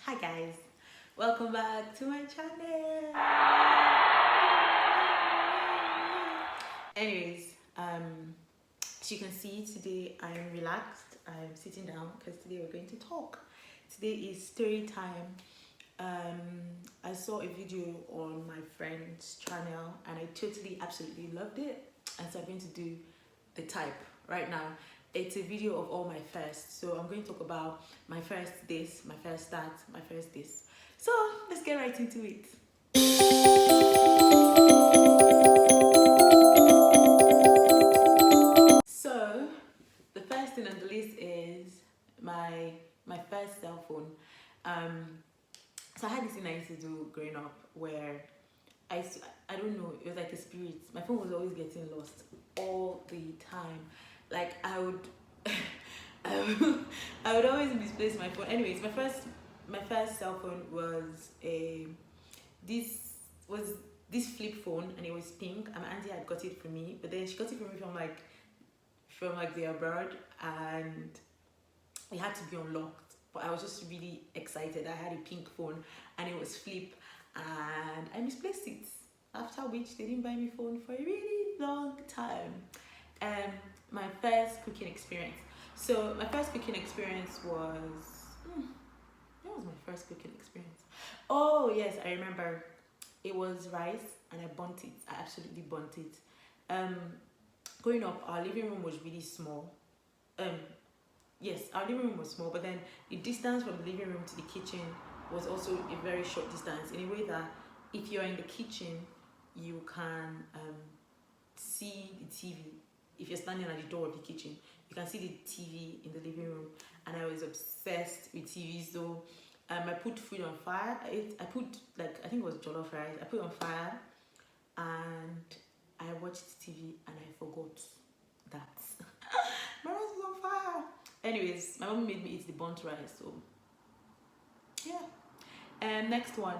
Hi guys, welcome back to my channel. Anyways, as you can see today I'm relaxed. I'm sitting down because today we're going to talk. Today is story time. I saw a video on my friend's channel and I totally absolutely loved it, and so I'm going to do the type right now. It's a video of all my firsts, so I'm going to talk about my first this, my first that, my first this. So let's get right into it. So the first thing on the list is my first cell phone. So I had this thing I used to do growing up where I don't know, it was like a spirit. My phone was always getting lost all the time. Like I would I would always misplace my phone. Anyways, my first cell phone was this was this flip phone, and it was pink, and my auntie had got it for me, but then she got it for me from the abroad, and it had to be unlocked. But I was just really excited. I had a pink phone and it was flip, and I misplaced it. After which they didn't buy me phone for a really long time. My first cooking experience. So my first cooking experience was what was my first cooking experience? Oh yes, I remember. It was rice and I burnt it. I absolutely burnt it. Um, Growing up, our living room was really small. Um, yes, our living room was small, but then the distance from the living room to the kitchen was also a very short distance, in a way that if you're in the kitchen, you can see the TV. If you're standing at the door of the kitchen, you can see the TV in the living room. And I was obsessed with TV, so I put food on fire. I put, like, I think it was jollof rice. I put it on fire and I watched TV and I forgot that my rice was on fire. Anyways, my mom made me eat the burnt rice, so yeah. And next one,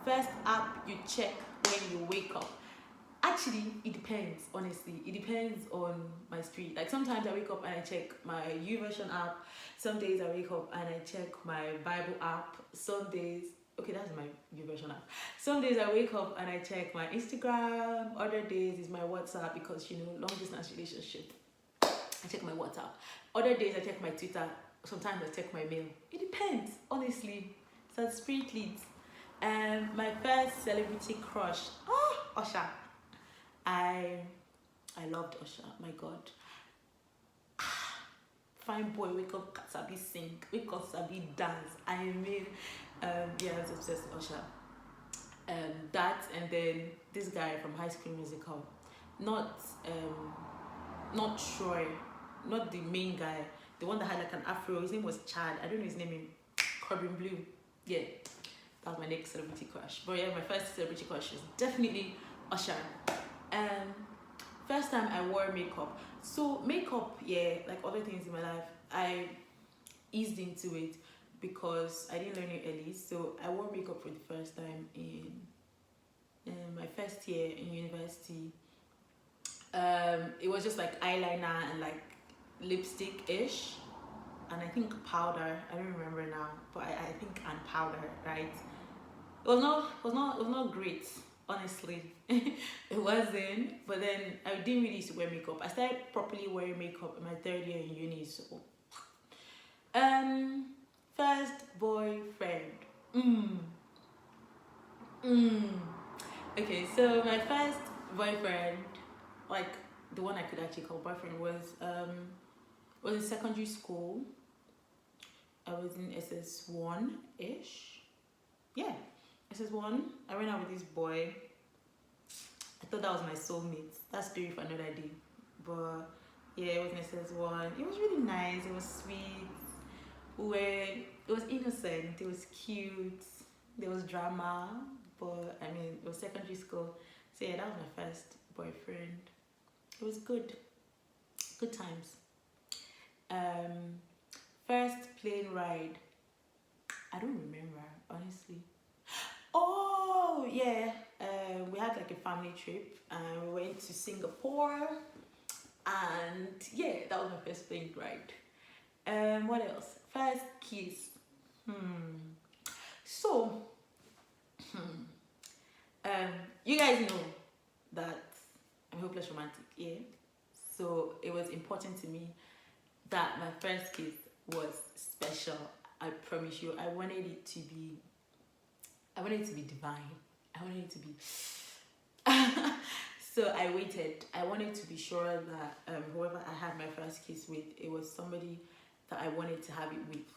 first app you check when you wake up. Actually, it depends, honestly. It depends on my spirit. Like sometimes I wake up and I check my YouVersion app. Some days I wake up and I check my Bible app. Some days, okay, that's my YouVersion app. Some days I wake up and I check my Instagram. Other days is my WhatsApp, because long distance relationship. I check my WhatsApp. Other days I check my Twitter. Sometimes I check my mail. It depends, honestly. So the spirit leads. My first celebrity crush. Oh, Usher. I loved Usher. My God. Fine boy, wake up, sabi sing, wake up, sabi dance. Yeah, I was obsessed with Usher. That, and then this guy from High School Musical, not not Troy, not the main guy, the one that had like an afro. His name was Chad. I don't know his name in Corbin Blue. Yeah, that was my next celebrity crush. But yeah, my first celebrity crush was definitely Usher. First time I wore makeup. So makeup, yeah, like other things in my life, I eased into it because I didn't learn it early. So I wore makeup for the first time in my first year in university. It was just like eyeliner and like lipstick ish, and I think powder. I don't remember now, but I think, and powder, right? It was not great, honestly. It wasn't. But then I didn't really used to wear makeup. I started properly wearing makeup in my third year in uni. So um first boyfriend. Mm. Mm. Okay, so my first boyfriend, like the one I could actually call boyfriend, was in secondary school. I was in SS1 ish. Yeah, SS1. I went out with this boy. I thought that was my soulmate. That's story for another day. But yeah, it was in SS1. It was really nice. It was sweet. It was innocent. It was cute. There was drama. But I mean, it was secondary school. So yeah, that was my first boyfriend. It was good. Good times. Um, First plane ride. I don't remember, honestly. Oh yeah, we had like a family trip and we went to Singapore, and yeah, that was my first plane ride. What else? First kiss. Hmm. So, you guys know that I'm hopeless romantic, yeah? So it was important to me that my first kiss was special. I promise you, I wanted it to be divine. I wanted it to be so I waited. I wanted to be sure that whoever I had my first kiss with, it was somebody that I wanted to have it with.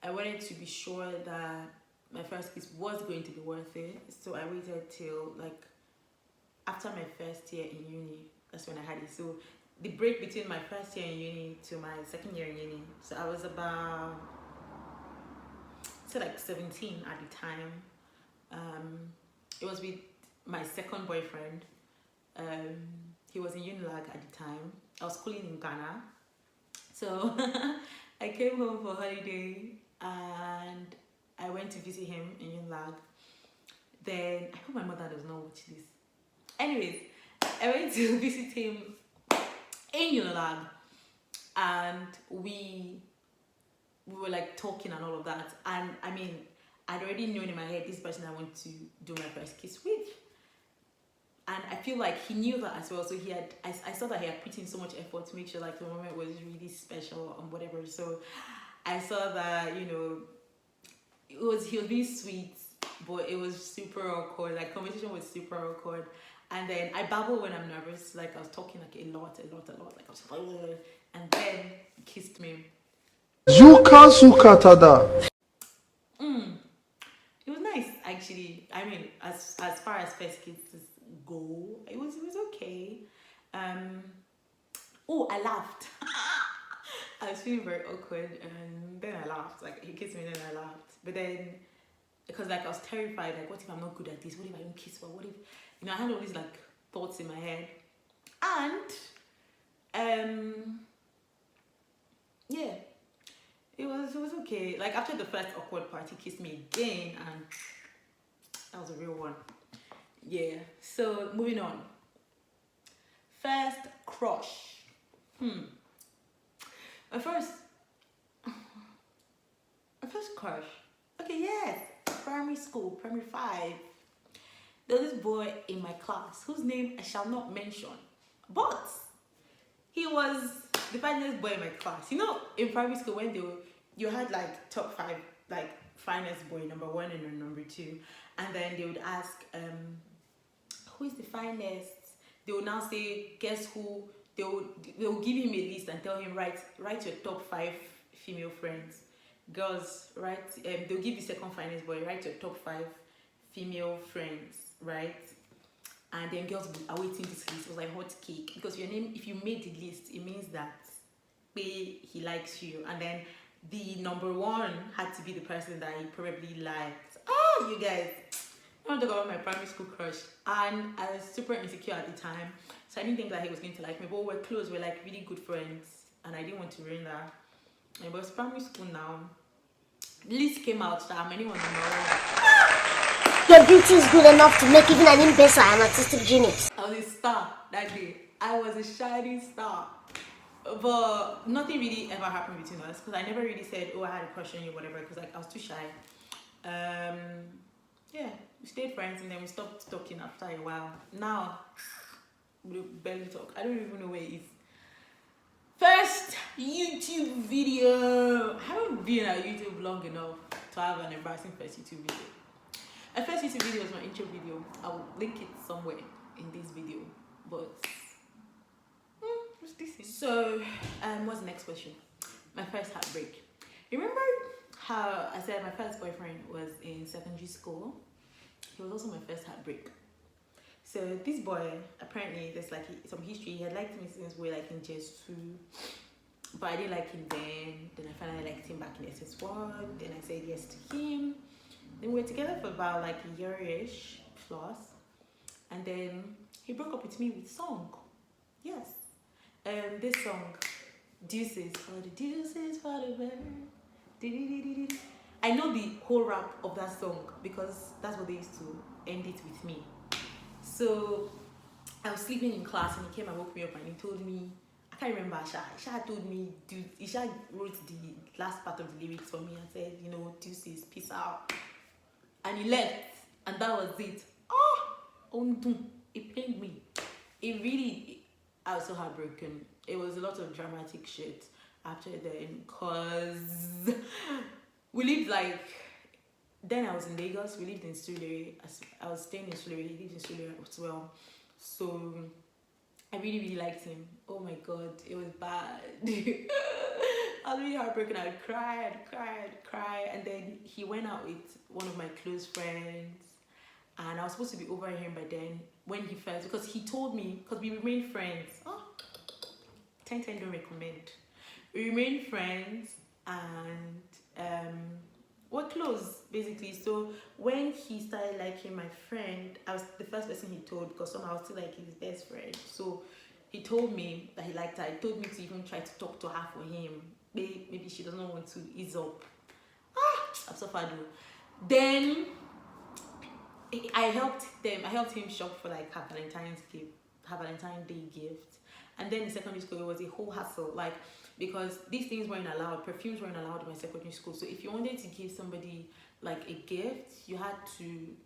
I wanted to be sure that my first kiss was going to be worth it. So I waited till like after my first year in uni. That's when I had it. So the break between my first year in uni to my second year in uni. So I was about like 17 at the time. It was with my second boyfriend. He was in Unilag at the time. I was schooling in Ghana. So I came home for holiday and I went to visit him in Unilag. Then, I hope my mother does not watch this. Anyways, I went to visit him in Unilag and we were like talking and all of that. And I mean, I'd already known in my head this person I want to do my first kiss with. And I feel like he knew that as well. So I saw that he had put in so much effort to make sure like the moment was really special and whatever. So I saw that, you know, he was being sweet, but it was super awkward. Like conversation was super awkward. And then I babble when I'm nervous. Like I was talking like a lot. Like I was like, and then he kissed me. Zuka Sukatada. It was nice actually. I mean, as far as first kisses go, it was okay. Oh, I laughed. I was feeling very awkward, and then I laughed. Like he kissed me, and then I laughed. But then, because like I was terrified, like what if I'm not good at this? What if I don't kiss well? What if, you know, I had all these like thoughts in my head, and yeah, it was okay. Like after the first awkward part, he kissed me again, and that was a real one. Yeah. So moving on. First crush. My first crush. Okay, yes. Primary school, primary 5. There was this boy in my class whose name I shall not mention, but he was the finest boy in my class. You know, in primary school when you had like top 5, like finest boy, number 1 and number 2, and then they would ask, who is the finest? They will now say, guess who? They will give him a list and tell him, write your top 5 female friends. Girls, right? They'll give you second finest boy, write your top 5 female friends, right? And then girls will be awaiting this list. It was like hot cake, because your name, if you made the list, it means that he likes you. And then the number 1 had to be the person that he probably liked. Oh, you guys, I want to talk about my primary school crush, and I was super insecure at the time, so I didn't think that he was going to like me. But we're close, we're like really good friends, and I didn't want to ruin that. It was primary school now. The list came out that anyone know. Your beauty is good enough to make even an imbecile an artistic genius. I was a star that day. I was a shining star. But nothing really ever happened between us, because I never really said, oh, I had a crush on you, whatever, because like I was too shy. Yeah, we stayed friends and then we stopped talking after a while. Now, we barely talk. I don't even know where he is. First YouTube video. I haven't been at YouTube long enough to have an embarrassing first YouTube video. My first YouTube video was my intro video. I will link it somewhere in this video. But what's this? So, what's the next question? My first heartbreak. Remember how I said my first boyfriend was in secondary school? He was also my first heartbreak. So this boy, apparently there's like some history. He had liked me since we were like in JS2, but I didn't like him then. Then I finally liked him back in SS1. Then I said yes to him. Then we were together for about like a year-ish plus, and then he broke up with me with song. Yes, this song, Deuces for the deuces for the bird. I know the whole rap of that song because that's what they used to end it with me. So I was sleeping in class and he came and woke me up and he told me, I can't remember, Isha told me, Isha wrote the last part of the lyrics for me and said, you know, deuces, peace out. and he left, and that was it. It pained me. It really, I was so heartbroken. It was a lot of dramatic shit after then, cause we lived like, then I was in Lagos, we lived in Surrey. I was staying in Surrey, he lived in Surrey as well. So I really, really liked him. Oh my god, it was bad. I was really heartbroken. I'd cry, and then he went out with one of my close friends, and I was supposed to be over him by then when he first, because he told me, because we remained friends. 10 don't recommend. We remained friends, and we're close basically. So when he started liking my friend, I was the first person he told, because somehow I was still like his best friend. So he told me that he liked her. He told me to even try to talk to her for him. Maybe she doesn't want to ease up. I've suffered though. Then I helped him shop for like her Valentine's Day gift. And then in secondary school, it was a whole hassle, like, because these things weren't allowed. Perfumes weren't allowed in my secondary school. So if you wanted to give somebody like a gift, you had to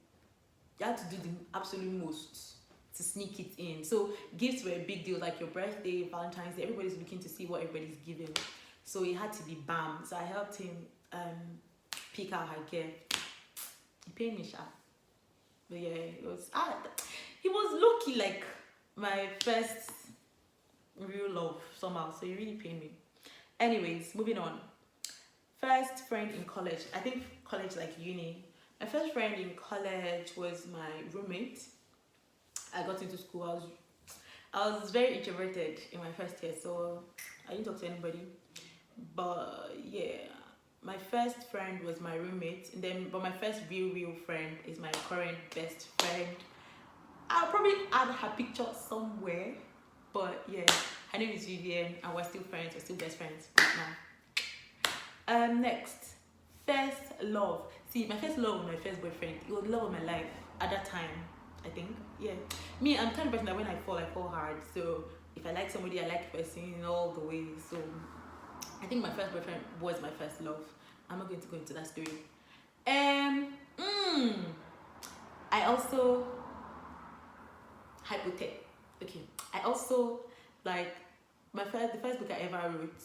do the absolute most to sneak it in. So gifts were a big deal, like your birthday, Valentine's Day. Everybody's looking to see what everybody's giving. So it had to be bam. So I helped him pick out her gift. He paid me sharp. But yeah, it was he was lucky, like my first real love somehow, so he really pained me. Anyways, moving on. First friend in college. I think college like uni. My first friend in college was my roommate. I got into school. I was very introverted in my first year, so I didn't talk to anybody. But yeah, my first friend was my roommate, but my first real friend is my current best friend. I'll probably add her picture somewhere. But yeah, her name is Vivian, and we're still friends. We're still best friends right now. Next, first love. See, my first love was my first boyfriend. It was the love of my life at that time, I think. Yeah, me, I'm the kind of person that when I fall hard. So if I like somebody, I like the person in all the ways. So I think my first boyfriend was my first love. I'm not going to go into that story. I also I also, like, the first book I ever wrote,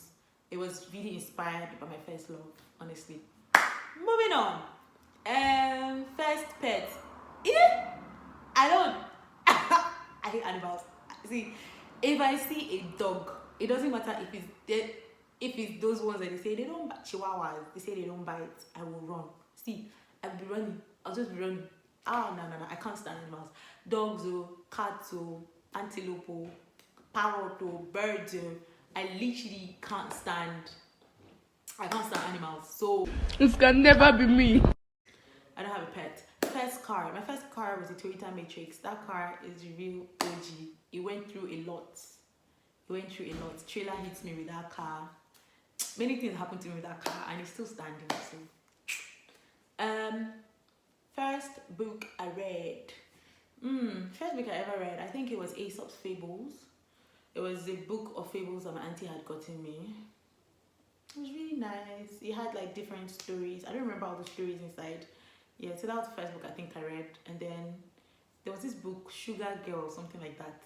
it was really inspired by my first love, honestly. Moving on. First pet. Yeah, I don't. I hate animals. See, if I see a dog, it doesn't matter if it's dead, if it's those ones that they say they don't bite, chihuahuas, they say they don't bite, I will run. See, I'll be running. I'll just be running. No, I can't stand animals. Dogs, cats, antelope, parrot, birds. I literally can't stand. I can't stand animals. So it can never be me. I don't have a pet. First car. My first car was a Toyota Matrix. That car is a real OG. It went through a lot. Trailer hits me with that car. Many things happened to me with that car, and it's still standing. So, first book I read. First book I ever read, I think it was Aesop's Fables. It was a book of fables that my auntie had gotten me. It was really nice. It had like different stories. I don't remember all the stories inside. Yeah, so that was the first book I think I read. And then there was this book, Sugar Girl or something like that.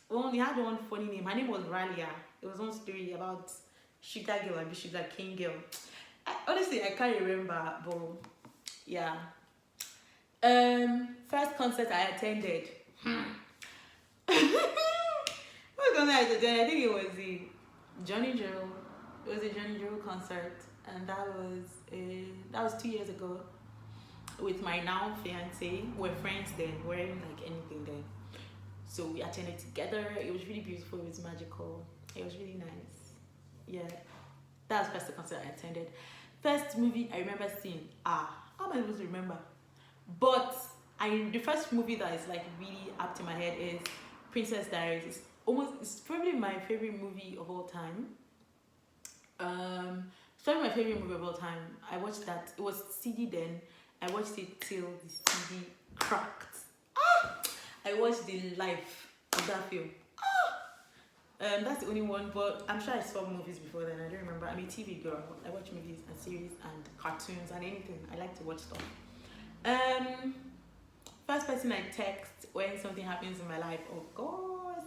Well, it had one funny name. Her name was Ralia. It was one story about Sugar Girl and Sugar King Girl. Honestly, I can't remember, but yeah. First concert I attended. What concert I attended? I think it was the Johnny Drill. It was a Johnny Drill concert, and that was 2 years ago. With my now fiance, we're friends then. We weren't like anything then. So we attended together. It was really beautiful. It was magical. It was really nice. Yeah, that was first concert I attended. First movie I remember seeing. How am I supposed to remember? But the first movie that is like really up to my head is Princess Diaries. It's probably my favorite movie of all time. It's probably my favorite movie of all time. I watched that. It was CD then. I watched it till the CD cracked. I watched the life of that film. That's the only one, but I'm sure I saw movies before then. I don't remember. I'm a TV girl. I watch movies and series and cartoons and anything. I like to watch stuff. First person I text when something happens in my life, of course,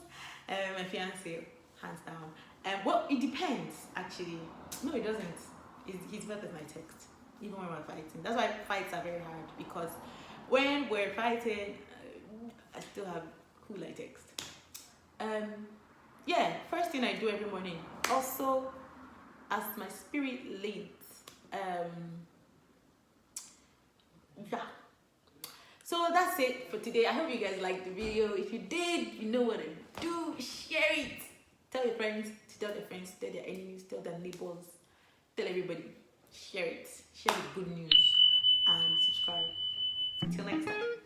my fiance, hands down. Well, it depends actually. No, it doesn't. He's better than my text, even when we're fighting. That's why fights are very hard, because when we're fighting, I still have who I text. Yeah, first thing I do every morning. Also, as my spirit leads, yeah. So that's it for today. I hope you guys liked the video. If you did, you know what to do. Share it. Tell your friends, tell their friends, tell their enemies, tell their neighbors, tell everybody. Share it. Share the good news and subscribe. Until next time.